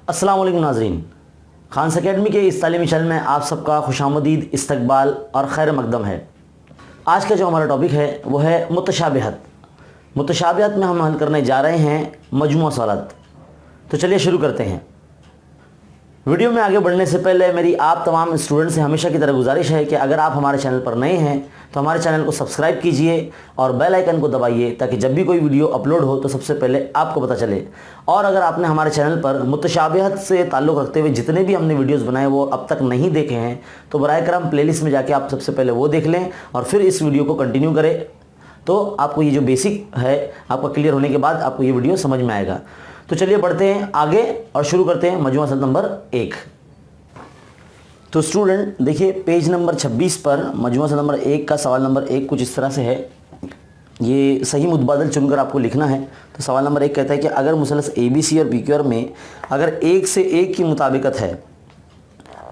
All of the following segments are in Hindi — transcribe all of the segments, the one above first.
अस्सलाम वालेकुम नाज़रीन, खान्स अकेडमी के इस तालीमी चैनल में आप सबका खुशामदीद, इस्तकबाल और खैर मकदम है। आज का जो हमारा टॉपिक है वो है मुतशाबिहत। मुतशाबिहत में हम हल करने जा रहे हैं मजमूआ सवालात। तो चलिए शुरू करते हैं। वीडियो में आगे बढ़ने से पहले मेरी आप तमाम स्टूडेंट से हमेशा की तरह गुजारिश है कि अगर आप हमारे चैनल पर नए हैं तो हमारे चैनल को सब्सक्राइब कीजिए और बेल आइकन को दबाइए ताकि जब भी कोई वीडियो अपलोड हो तो सबसे पहले आपको पता चले। और अगर आपने हमारे चैनल पर मुतशाबिहत से ताल्लुक़ रखते हुए जितने भी हमने वीडियोस बनाए वो अब तक नहीं देखे हैं तो बराए करम प्लेलिस्ट में जाके आप सबसे पहले वो देख लें और फिर इस वीडियो को कंटिन्यू करें। तो आपको ये जो बेसिक है आपका क्लियर होने के बाद आपको ये वीडियो समझ में आएगा। तो चलिए बढ़ते हैं आगे और शुरू करते हैं मजमूआ सवाल नंबर 1। तो स्टूडेंट देखिए पेज नंबर 26 पर मजमूआ सवाल नंबर 1 का सवाल नंबर 1 कुछ इस तरह से है। ये सही मुतबादल चुनकर आपको लिखना है। तो सवाल नंबर 1 कहता है कि अगर मुसलस ABC और PQR में अगर 1 से 1 की मुताबिकत है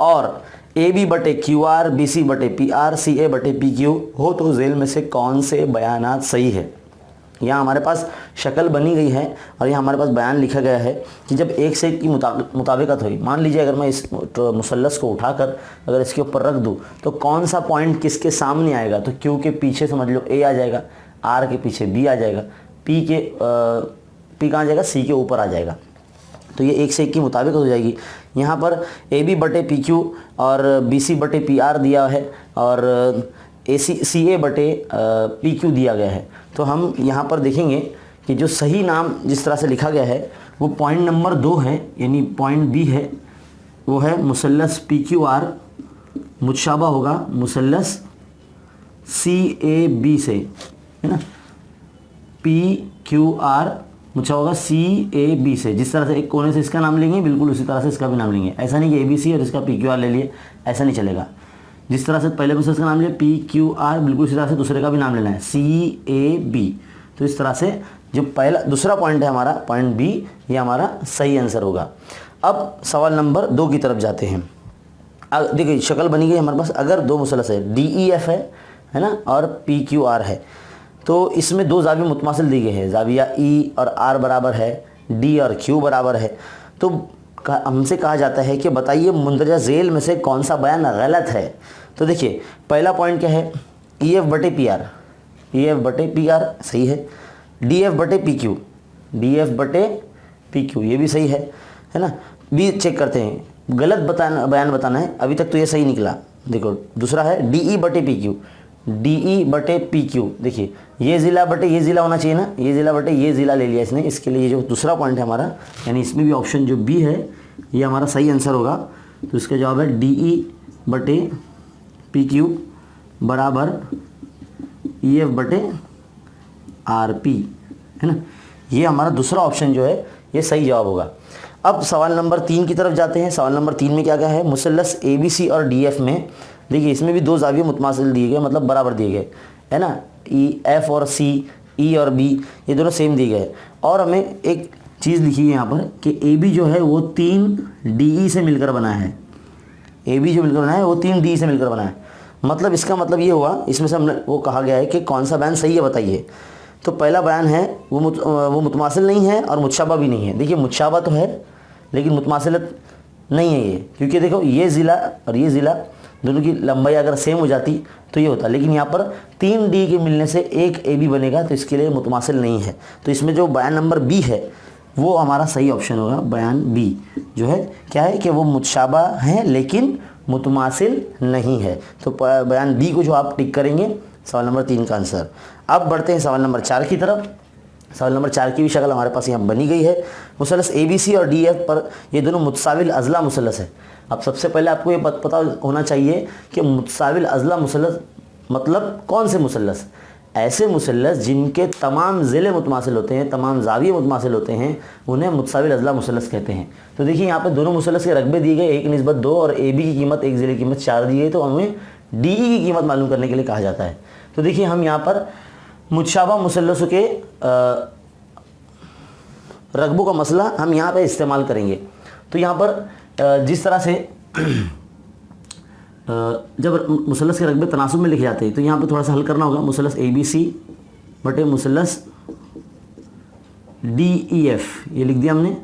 और AB बटे QR, BC बटे PR, CA बटे PQ हो तो झेल में से कौन से बयानात सही है। यहाँ हमारे पास शक्ल बनी गई है और यहाँ हमारे पास बयान लिखा गया है कि जब 1 से 1 की मुताबिकत हुई, मान लीजिए अगर मैं इस मुसल्लस को उठाकर अगर इसके ऊपर रख दूँ तो कौन सा पॉइंट किसके सामने आएगा। तो Q के पीछे समझ लो A आ जाएगा, R के पीछे B आ जाएगा, P कहाँ जाएगा, C के ऊपर आ जाएगा। तो ये 1 से 1 की मुताबिकत हो जाएगी। यहाँ पर AB बटे PQ और BC बटे PR दिया है और CA बटे PQ दिया गया है। तो हम यहाँ पर देखेंगे कि जो सही नाम जिस तरह से लिखा गया है वो पॉइंट नंबर 2 है, यानी पॉइंट B है, वो है मुसल्लस PQR मुतशाबा होगा मुसल्लस CAB से, है ना। PQR मुतशाबा होगा CAB से। जिस तरह से एक कोने से इसका नाम लेंगे बिल्कुल उसी तरह से इसका भी नाम लेंगे। ऐसा नहीं कि ABC और इसका PQR ले लिए, ऐसा नहीं चलेगा। जिस तरह से पहले मुसल्लस का नाम लिया PQR बिल्कुल इसी तरह से दूसरे का भी नाम लेना है CAB। तो इस तरह से जो दूसरा पॉइंट है हमारा पॉइंट B, ये हमारा सही आंसर होगा। अब सवाल नंबर 2 की तरफ जाते हैं। देखिए शक्ल बनी गई हमारे पास। अगर दो मुसल्लस है DEF है ना और PQR है तो इसमें दो जाविया मुतमासिल दी गए हैं। जाविया E और R बराबर है, D और Q बराबर है। तो हमसे कहा जाता है कि बताइए मुंदरजा झेल में से कौन सा बयान गलत है। तो देखिए पहला पॉइंट क्या है, EF बटे PR, EF बटे PR सही है। DF बटे PQ, DF बटे PQ ये भी सही है ना। बी चेक करते हैं, गलत बयान बताना है। अभी तक तो ये सही निकला। देखो दूसरा है DE बटे PQ, DE बटे PQ। देखिए ये ज़िला बटे ये ज़िला होना चाहिए ना, ये ज़िला बटे ये ज़िला ले लिया इसने। इसके लिए ये जो दूसरा पॉइंट है हमारा, यानी इसमें भी ऑप्शन जो B है ये हमारा सही आंसर होगा। तो इसका जवाब है DE बटे PQ बराबर EF बटे RP, है ना। ये हमारा दूसरा ऑप्शन जो है ये सही जवाब होगा। अब सवाल नंबर 3 की तरफ जाते हैं। सवाल नंबर 3 में क्या क्या है, मुसल्लस ABC और DF में देखिए इसमें भी दो जाविये मुतमासिल दिए गए, मतलब बराबर दिए गए, है ना। F और C, E और B ये दोनों सेम दिए गए। और हमें एक चीज़ लिखी है यहाँ पर कि AB जो है वो 3 DE से मिलकर बना है। AB जो मिलकर बना है वो 3 DE से मिलकर बना है। मतलब इसका मतलब ये हुआ, इसमें से हमने वो कहा गया है कि कौन सा बयान सही है बताइए। तो पहला बयान है वो मुतमासिल नहीं है और मुतशाबा भी नहीं है। देखिए मुतशाबा तो है लेकिन मुतमासिलत नहीं है ये, क्योंकि देखो ये ज़िला और ये ज़िला दोनों की लंबाई अगर सेम हो जाती तो ये होता, लेकिन यहाँ पर 3 D के मिलने से एक AB बनेगा तो इसके लिए मुतमासिल नहीं है। तो इसमें जो बयान नंबर B है वो हमारा सही ऑप्शन होगा। बयान B जो है क्या है कि वो मुतशाबा है लेकिन मुतमासिल नहीं है। तो बयान B को जो आप टिक करेंगे सवाल नंबर 3 का आंसर। अब बढ़ते हैं सवाल नंबर 4 की तरफ। सवाल नंबर 4 की भी शक्ल हमारे पास यहाँ बनी गई है। मुसल्लस ABC और DF पर ये दोनों मुतसाविल अज़ला मुसल्लस है। अब सबसे पहले आपको ये पता होना चाहिए कि मुतसाविल अज़ला मुसल्लस मतलब कौन से मुसल्लस। ऐसे मुसल्लस जिनके तमाम ज़िले मुतमासिल होते हैं, तमाम जाविये मुतमासिल होते हैं, उन्हें मुतसाविल अज़ला मुसल्लस कहते हैं। तो देखिए यहाँ पे दोनों मुसल्लस के रकबे दिए गए 1/2 और AB की कीमत एक ज़िले की कीमत 4 दी गई। तो हमें DE की कीमत मालूम करने के लिए कहा जाता है। तो देखिए हम यहाँ पर मुतशाबा मुसल्लसों के रकबों का मसला हम यहाँ पे इस्तेमाल करेंगे। तो यहाँ पर जिस तरह से जब मुसल्लस के रकबे तनासुब में लिखे जाते हैं तो यहाँ पे थोड़ा सा हल करना होगा। मुसल्लस ABC बटे मुसल्लस DEF ये लिख दिया हमने।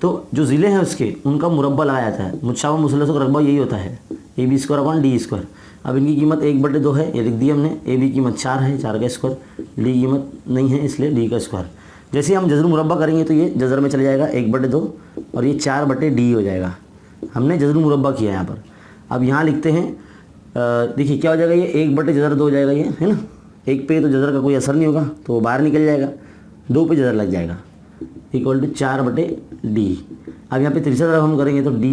तो जो ज़िले हैं उसके उनका मुरब्बा लगाया जाता है। मुतशाबह मुसल्लसों का रकबा यही होता है, A B square upon D square. अब इनकी कीमत 1/2 है, ये लिख दी हमने। ए बी कीमत 4 है, 4 का स्क्वायर, डी कीमत नहीं है इसलिए डी का स्क्वायर। जैसे हम जज़र मुरब्बा करेंगे तो ये जज़र में चले जाएगा 1/2 और ये 4/d हो जाएगा। हमने जज़र मुरब्बा किया यहाँ पर। अब यहाँ लिखते हैं, देखिए क्या हो जाएगा, ये 1/2 हो जाएगा, ये है ना। 1 पे तो जज़र का कोई असर नहीं होगा तो वो बाहर निकल जाएगा, 2 पे जज़र लग जाएगा, इक्वल टू 4/d। अब यहाँ पे तीसरा तरफ हम करेंगे तो d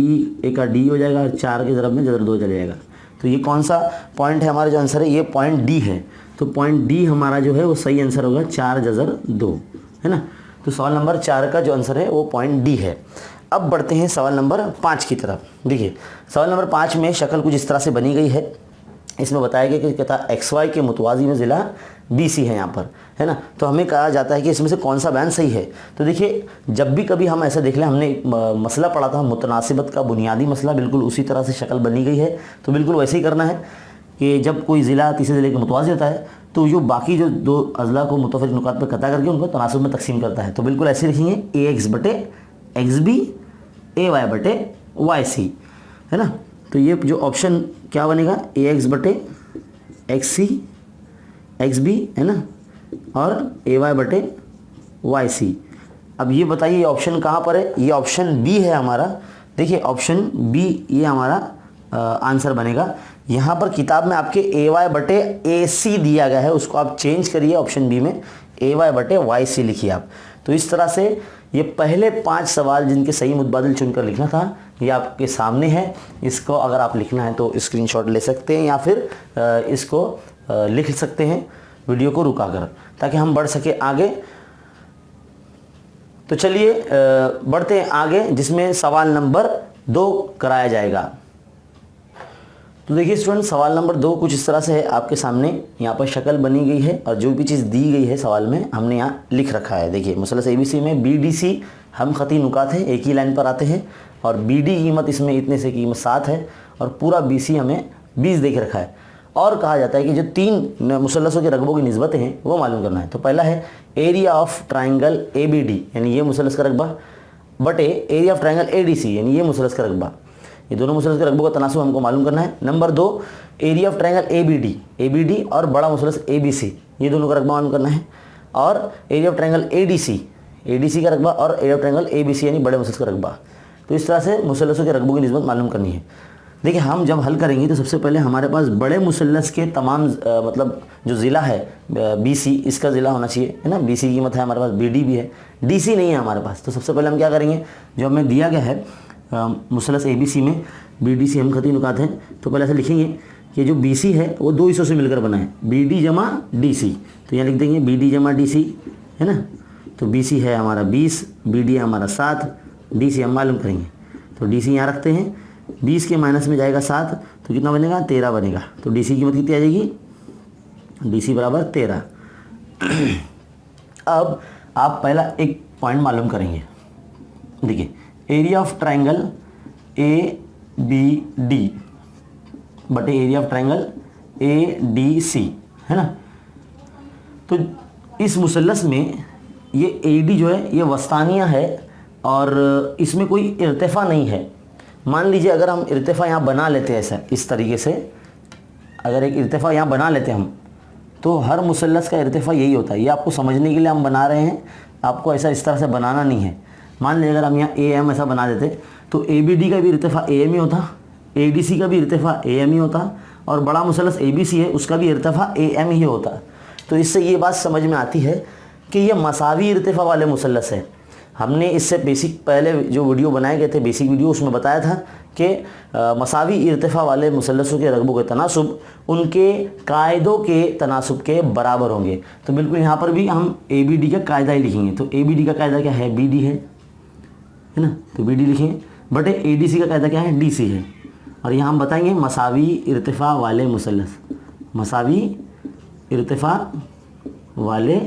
एक का d हो जाएगा और 4 के तरफ में जज़र 2 चले जाएगा। तो ये कौन सा पॉइंट है हमारा जो आंसर है, ये पॉइंट d है। तो पॉइंट d हमारा जो है वो सही आंसर होगा 4/2, है ना। तो सवाल नंबर 4 का जो आंसर है वो पॉइंट डी है। अब बढ़ते हैं सवाल नंबर 5 की तरफ। देखिए सवाल नंबर 5 में शक्ल कुछ इस तरह से बनी गई है। इसमें बताया गया कि कहता XY के मुतवाज़ी में ज़िला BC है यहाँ पर, है ना। तो हमें कहा जाता है कि इसमें से कौन सा बयान सही है। तो देखिए जब भी कभी हम ऐसा देख लें, हमने मसला पढ़ा था मुतनासिबत का बुनियादी मसला, बिल्कुल उसी तरह से शक्ल बनी गई है। तो बिल्कुल वैसे ही करना है कि जब कोई ज़िला तीसरे ज़िले के मुतवाज़ी होता है तो जो बाकी जो 2 अज़ला को मुतफ़रिक़ नुकात पर कता करके उनको तनासुब में तकसीम करता है। तो बिल्कुल ऐसे लिखेंगे AX/XB AY/YC, है ना। तो ये जो ऑप्शन क्या बनेगा, AX/XC XB, है ना, और AY/YC। अब ये बताइए ये ऑप्शन कहाँ पर है, ये ऑप्शन बी है हमारा। देखिए ऑप्शन बी ये हमारा आंसर बनेगा। यहाँ पर किताब में आपके AY/AC दिया गया है, उसको आप चेंज करिए, ऑप्शन बी में AY/YC लिखिए आप। तो इस तरह से ये पहले 5 सवाल जिनके सही मुतबादिल चुनकर लिखना था ये आपके सामने है। इसको अगर आप लिखना है तो स्क्रीनशॉट ले सकते हैं या फिर इसको लिख सकते हैं वीडियो को रुकाकर, ताकि हम बढ़ सके आगे। तो चलिए बढ़ते हैं आगे, जिसमें सवाल नंबर 2 कराया जाएगा। तो देखिए स्टूडेंट सवाल नंबर 2 कुछ इस तरह से है आपके सामने। यहाँ पर शक्ल बनी गई है और जो भी चीज़ दी गई है सवाल में हमने यहाँ लिख रखा है। देखिए मुसल्लस ABC में BDC हम ख़ती नुकात है, एक ही लाइन पर आते हैं और BD कीमत इसमें इतने से कीमत 7 है और पूरा BC हमें 20 देख रखा है। और कहा जाता है कि जो 3 मुसल्लसों के रकबों की निस्बतें हैं वो मालूम करना है। तो पहला है एरिया ऑफ ट्राइंगल ABD, यानी ये मुसल्लस का रकबा, बटे एरिया ऑफ ट्राइंगल ADC, यानी ये मुसल्लस का रकबा। ये दोनों मुसल्लस के रकबों का तनासुब हमको मालूम करना है। Number 2 area of triangle ABD और बड़ा मुसल्लस ABC, ये दोनों का रकबा मालूम करना है। और एरिया ऑफ ट्राइंगल ADC का रकबा और एरिया ऑफ ट्राइंगल ABC यानी बड़े मुसल्लस का रकबा। तो इस तरह से मुसल्लसों के रकबों की निस्बत मालूम करनी है। देखिए हम जब हल करेंगे तो सबसे पहले हमारे पास बड़े मुसल्लस के तमाम मतलब जो ज़िला है BC, इसका ज़िला होना चाहिए, है ना। BC की कीमत है हमारे पास, BD भी है, DC नहीं है हमारे पास। तो सबसे पहले हम क्या करेंगे, जो हमें दिया गया है मुसल्लस ABC में BDC हम ख़ती नुकात हैं, तो पहले ऐसे लिखेंगे कि जो BC है वो 2 हिस्सों से मिलकर बना है, BD जमा DC। तो यहाँ लिख देंगे BD जमा DC, है ना। तो BC है हमारा 20, BD है हमारा 7, DC हम मालूम करेंगे। तो DC यहाँ रखते हैं, 20 के माइनस में जाएगा 7 तो कितना बनेगा, 13 बनेगा। तो DC की कीमत कितनी आ जाएगी, DC बराबर 13। अब आप पहला एक पॉइंट मालूम करेंगे। देखिए एरिया ऑफ ट्राइंगल ABD बटे एरिया ऑफ ट्राइंगल ADC, है ना। तो इस मुसल्लस में ये AD जो है ये वस्तानिया है और इसमें कोई इर्तिफा नहीं है। मान लीजिए अगर हम इर्तिफा यहाँ बना लेते हैं ऐसा, इस तरीके से अगर एक इर्तिफा यहाँ बना लेते हैं हम, तो हर मुसल्लस का इर्तिफा यही होता है। ये आपको समझने के लिए हम बना रहे हैं, आपको ऐसा इस तरह से बनाना नहीं है। मान लीजिए अगर हम यहाँ AM ऐसा बना देते तो ABD का भी इर्तिफा AM ही होता, ADC का भी इर्तिफा AM ही होता और बड़ा मुसल्लस ABC है उसका भी इर्तिफा AM ही होता। तो इससे ये बात समझ में आती है कि ये मसावी इर्तिफा वाले मुसल्लस है। हमने इससे बेसिक पहले जो वीडियो बनाए गए थे, बेसिक वीडियो, उसमें बताया था कि मसावी इर्तिफा वाले मुसल्लसों के रकबों के तनासुब उनके कायदों के तनासुब के बराबर होंगे। तो बिल्कुल यहाँ पर भी हम ABD का कायदा ही लिखेंगे। तो ABD का कायदा क्या है, BD है ना, तो BD लिखेंगे, बटे ADC का कायदा क्या है, DC है। और यहाँ हम बताएंगे मसावी इर्तिफा वाले मुसल्लस, मसावी इर्तिफा वाले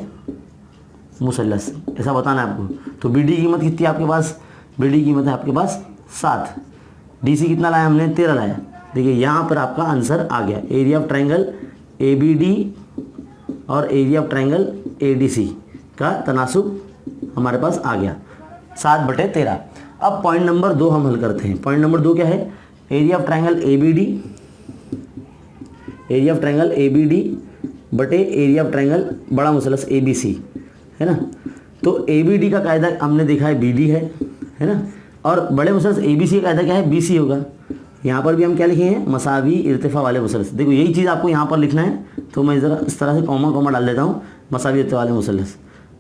मुसल्लस, ऐसा बताना है आपको। तो BD की कीमत कितनी है आपके पास, BD की कीमत है आपके पास 7, DC कितना लाया हमने, 13 लाया। देखिए यहाँ पर आपका आंसर आ गया। एरिया ऑफ ट्राइंगल ABD और एरिया ऑफ ट्राइंगल ADC का तनासुब हमारे पास आ गया 7/13। अब पॉइंट नंबर 2 हम हल करते हैं। पॉइंट नंबर 2 क्या है? Area of triangle ABD, area of triangle ABD बटे एरिया ऑफ ट्रायंगल बड़ा मुसलस ABC, है ना। तो ABD का कायदा हमने देखा है BD है ना, और बड़े मुसलस ABC का कायदा क्या है? BC होगा। यहाँ पर भी हम क्या लिखेंगे? मसावी इर्तिफा वाले मुसलस। देखो यही चीज़ आपको यहाँ पर लिखना है, तो मैं ज़रा इस तरह से कॉमा डाल देता हूँ। मसावी इर्तिफा वाले मुसलस,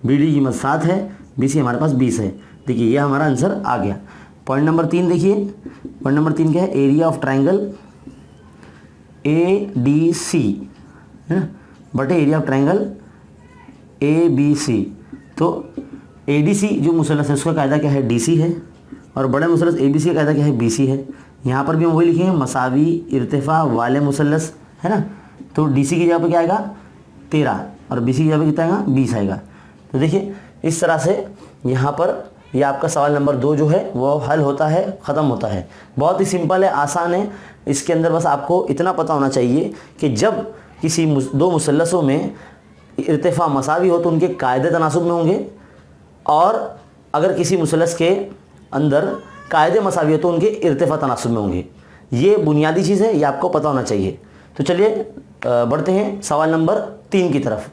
BD की कीमत 7 है, BC हमारे पास 20 है। देखिए ये हमारा आंसर आ गया। पॉइंट नंबर 3 देखिए, पॉइंट नंबर 3 क्या है? एरिया ऑफ ट्रायंगल ADC, है ना, बटे एरिया ऑफ ट्रायंगल ABC। तो ADC जो मुसलस है उसका कायदा क्या है? DC है, और बड़े मुसलस ABC का कायदा क्या है? BC है। यहाँ पर भी हम वही लिखेंगे, मसावी इर्तिफा वाले मुसलस, है ना। तो DC की जगह पर क्या आएगा? 13, और BC की जगह पर कितना आएगा? 20 आएगा। तो देखिए इस तरह से यहाँ पर ये आपका सवाल नंबर 2 जो है वो हल होता है, ख़त्म होता है। बहुत ही सिंपल है, आसान है। इसके अंदर बस आपको इतना पता होना चाहिए कि जब किसी दो मुसल्लसों में इर्तिफा मसावी हो तो उनके कायदे तनासुब में होंगे, और अगर किसी मुसल्लस के अंदर कायदे मसावी हो तो उनके इर्तिफा तनासुब में होंगे। ये बुनियादी चीज़ है, ये आपको पता होना चाहिए। तो चलिए बढ़ते हैं सवाल नंबर 3 की तरफ।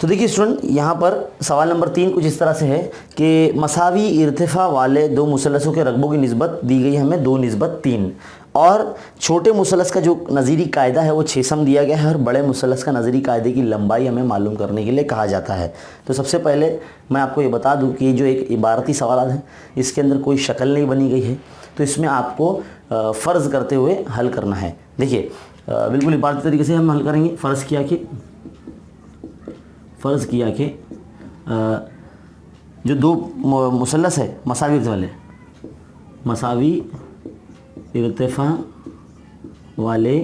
तो देखिए स्टूडेंट, यहाँ पर सवाल नंबर 3 कुछ इस तरह से है कि मसावी इर्तिफा वाले दो मुसल्लसों के रकबों की निस्बत दी गई है हमें 2:3, और छोटे मुसल्लस का जो नज़ीरी कायदा है वो 6 सम दिया गया है, और बड़े मुसल्लस का नज़ीरी कायदे की लंबाई हमें मालूम करने के लिए कहा जाता है। तो सबसे पहले मैं आपको ये बता दूँ कि जो एक इबारती सवाल है इसके अंदर कोई शक्ल नहीं बनी गई है, तो इसमें आपको फ़र्ज़ करते हुए हल करना है। देखिए बिल्कुल इबारती तरीके से हम हल करेंगे। फ़र्ज़ किया कि जो दो मुसल्लस है मसावी इर्तिफा वाले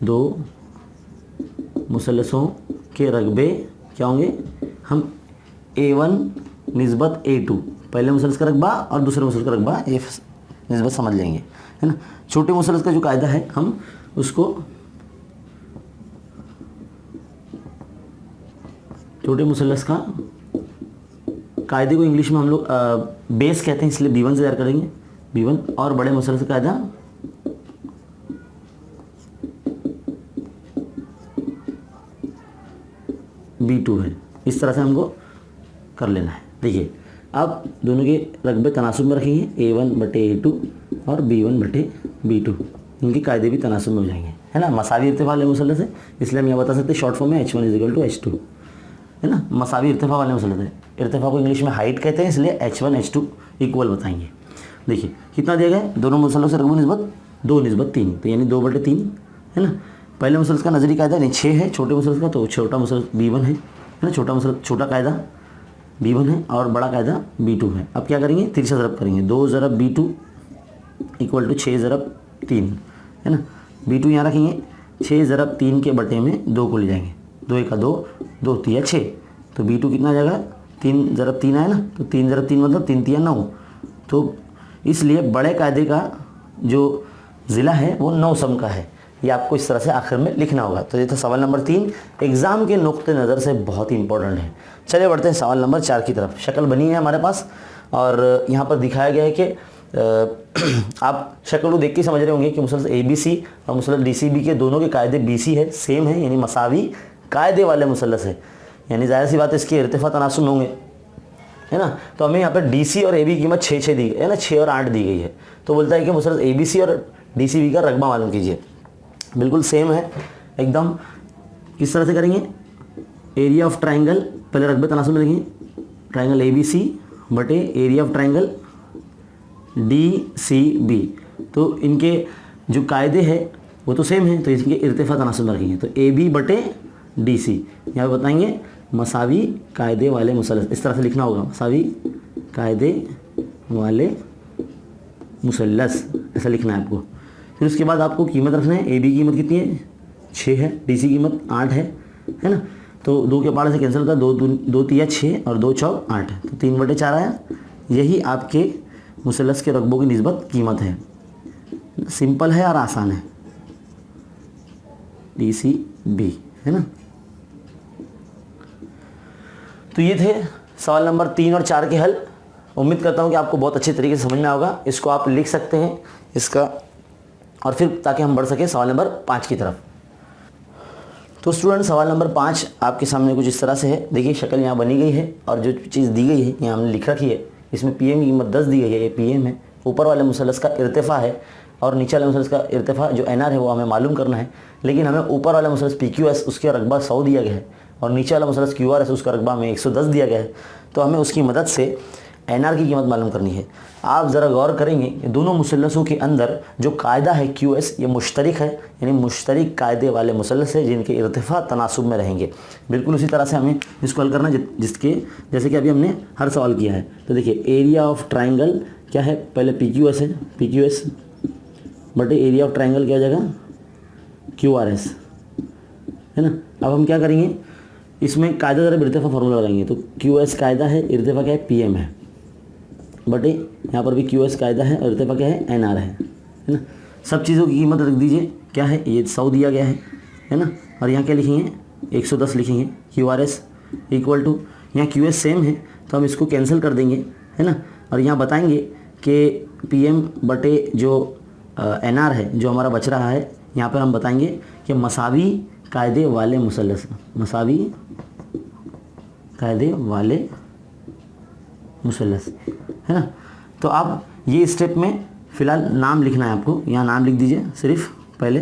दो मुसल्लसों के रकबे क्या होंगे? हम A1 निस्बत A2, पहले मुसल्लस का रकबा और दूसरे मुसल्लस का रकबा ये निस्बत समझ लेंगे, है ना। छोटे मुसल्लस का जो कायदा है हम उसको छोटे मुसल्लस का कायदे को इंग्लिश में हम लोग बेस कहते हैं, इसलिए B1 से तैयार करेंगे, B1, और बड़े मुसल्लस का कायदा B2 है। इस तरह से हमको कर लेना है। देखिए अब दोनों के रकबे तनासुब में रखेंगे, A1 बटे A2 और B1 बटे B2, इनके कायदे भी तनासुब में हो जाएंगे, है ना। मसावी इर्तिफा वाले मुसल्लस है, इसलिए हम यह बता सकते हैं शॉर्ट फॉर्म में H1 = H2, है ना। मसावी इर्तिफा वाले मुसल्लस है, इर्तिफा को इंग्लिश में हाइट कहते हैं, इसलिए H1 H2 इक्वल बताएंगे। देखिए कितना दिया गया है? दोनों मुसल्लस से रकबों की निस्बत 2:3, तो यानी 2/3, है ना। पहले मुसल्लस का नजरी कायदा यानी 6 है, छोटे मुसल्लस का, तो छोटा मुसल्लस B1 है ना। छोटा कायदा B1 है और बड़ा कायदा B2 है। अब क्या करेंगे? तिरछा ज़रब करेंगे, 2 ज़रब B2 = 6 ज़रब 3, है ना। B2 यहाँ रखेंगे, 6 ज़रब 3 के बटे में 2 को ले जाएंगे, 2 × 2 2 × 6, तो B2 कितना आ जाएगा? 3 ज़रब 3 आया ना, तो 3 ज़रब 3 मतलब 3 × 3 = 9, तो इसलिए बड़े कायदे का जो ज़िला है वो 9 सम का है। ये आपको इस तरह से आखिर में लिखना होगा। तो ये था सवाल नंबर 3, एग्ज़ाम के नुक्ते नज़र से बहुत ही इंपॉर्टेंट है। चलिए बढ़ते हैं सवाल नंबर 4 की तरफ। शक्ल बनी है हमारे पास, और यहाँ पर दिखाया गया है कि आप शक्ल को देख के समझ रहे होंगे कि मुसल्लस ABC और मुसल्लस DCB के दोनों के कायदे BC है, सेम है, यानी मसावी कायदे वाले मुसल्लस है, यानी ज़ाहिर सी बात है इसके इर्तिफा तनासुब में होंगे, है ना। तो हमें यहाँ पर DC और AB की कीमत 6 दी गई है ना, 6 और 8 दी गई है। तो बोलता है कि मुसल्लस ABC और DCB का रकबा मालूम कीजिए। बिल्कुल सेम है एकदम। किस तरह से करेंगे? एरिया ऑफ ट्रायंगल, पहले रकबे तनासुब में लिखेंगे, ट्रायंगल ABC बटे एरिया ऑफ ट्रायंगल DCB। तो इनके जो कायदे हैं वो तो सेम है, तो इसके इर्तिफा तनासुब में रखेंगे, तो AB बटे DC। यहाँ पर बताएंगे मसावी कायदे वाले मुसल्लस, इस तरह से लिखना होगा, मसावी कायदे वाले मुसल्लस, ऐसा लिखना है आपको। फिर उसके बाद आपको कीमत रखना है। AB की कीमत कितनी है? 6 है, DC की कीमत 8 है ना। तो 2 के पाड़े से कैंसिल होता है, 2 × 3 = 6 और 2 × 4 = 8, तो 3/4 आया। यही आपके मुसल्लस के रकबों की निस्बत कीमत है। सिंपल है और आसान है, DCB, है ना। तो ये थे सवाल नंबर 3 और 4 के हल। उम्मीद करता हूँ कि आपको बहुत अच्छे तरीके से समझ में होगा। इसको आप लिख सकते हैं इसका, और फिर ताकि हम बढ़ सकें सवाल नंबर 5 की तरफ। तो स्टूडेंट सवाल नंबर 5 आपके सामने कुछ इस तरह से है। देखिए शक्ल यहाँ बनी गई है और जो चीज़ दी गई है यहाँ हमने लिख रखी है। इसमें पीएम की कीमत 10 दी गई है, ये पीएम है। ऊपर वाले मुसल्लस का इर्तिफा है और नीचे वाले मुसल्लस का इर्तिफा जो एनआर है वो हमें मालूम करना है। लेकिन हमें ऊपर वाला मुसल्लस पीक्यूएस उसका रकबा 100 दिया गया है और नीचे वाला मुसल्लस क्यूआरएस उसका रकबा हमें 110 दिया गया है। तो हमें उसकी मदद से एनआर की कीमत मालूम करनी है। आप ज़रा गौर करेंगे कि दोनों मुसल्लसों के अंदर जो कायदा है क्यूएस ये मुश्तरिक है, यानी मुश्तरिक कायदे वाले मुसल्लस है जिनके इर्तिफा तनासुब में रहेंगे। बिल्कुल उसी तरह से हमें इसको हल करना जिसके जैसे कि अभी हमने हर सवाल किया है। तो देखिए एरिया ऑफ ट्राइंगल क्या है, पहले पीक्यूएस है, पीक्यूएस बटे एरिया ऑफ ट्राइंगल क्या हो जाएगा, क्यूआरएस, है ना। अब हम क्या करेंगे, इसमें कायदा ज़रा इर्तिफा फार्मूला लगाएंगे। तो क्यूएस कायदा है, इर्तिफा क्या है, पीएम है, बटे यहाँ पर भी क्यूएस कायदा है और इर्तिफा क्या है, एनआर है ना। सब चीज़ों की कीमत रख दीजिए, क्या है ये 100 दिया गया है ना। और यहाँ क्या लिखेंगे, 110 लिखेंगे। क्यूआरएस इक्वल टू, यहाँ क्यूएस सेम है तो हम इसको कैंसिल कर देंगे, है ना। और यहाँ बताएंगे कि पीएम बटे जो एनआर है जो हमारा बच रहा है, यहाँ पर हम बताएंगे कि मसावी कायदे वाले मुसल्लस, मसावी कायदे वाले मुसल्लस, है ना। तो आप ये स्टेप में फ़िलहाल नाम लिखना है आपको, यहाँ नाम लिख दीजिए सिर्फ पहले,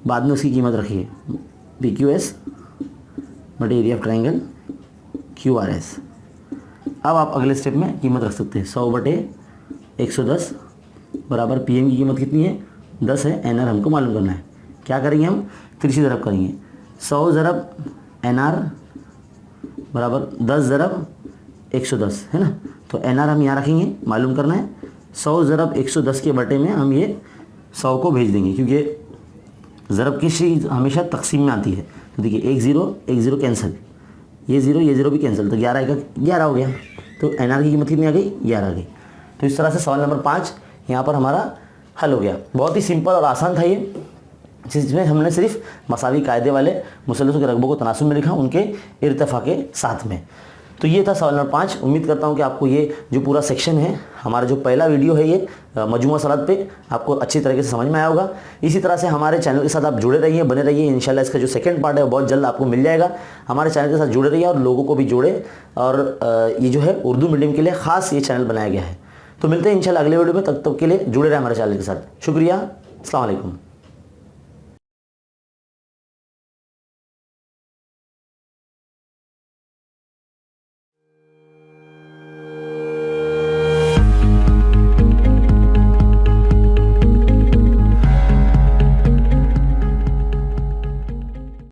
बाद में उसकी कीमत रखिए। पी क्यू एस बटे area of triangle Q R S. अब आप अगले स्टेप में कीमत रख सकते हैं, 100 बटे 110 बराबर पी एम की कीमत कितनी है, 10 है, एन आर हमको मालूम करना है। क्या करेंगे हम, तिरछी ज़रब करेंगे, 100 ज़रब एन आर बराबर 10 ज़रब 110, है ना। तो एन आर हम यहाँ रखेंगे, मालूम करना है। 100 ज़रब 110 के बटे में हम ये 100 को भेज देंगे, क्योंकि ज़रब की चीज़ हमेशा तकसीम में आती है। तो देखिए 1 0 कैंसिल, ये 0 भी कैंसिल, तो 11 का 11 हो गया। तो एन आर की कीमत कितनी आ गई, 11 आ गई। तो इस तरह से सवाल नंबर 5 यहाँ पर हमारा हल हो गया। बहुत ही सिंपल और आसान था ये, जिसमें हमने सिर्फ मसावी कायदे वाले मुसल्लसों के रकबों को तनासुब में लिखा उनके इर्तिफा के साथ में। तो ये था सवाल नंबर 5। उम्मीद करता हूँ कि आपको ये जो पूरा सेक्शन है, हमारा जो पहला वीडियो है ये मजमूआ सलात पे, आपको अच्छी तरीके से समझ में आया होगा। इसी तरह से हमारे चैनल के साथ आप जुड़े रहिए, बने रहिए। इंशाल्लाह इसका जो सेकंड पार्ट है वो बहुत जल्द आपको मिल जाएगा। हमारे चैनल के साथ जुड़े रहिए और लोगों को भी जोड़े। और ये जो है उर्दू मीडियम के लिए ख़ास ये चैनल बनाया गया है। तो मिलते हैं इंशाल्लाह अगले वीडियो में, तब तक के लिए जुड़े रहे हमारे चैनल के साथ। शुक्रिया, अस्सलाम वालेकुम।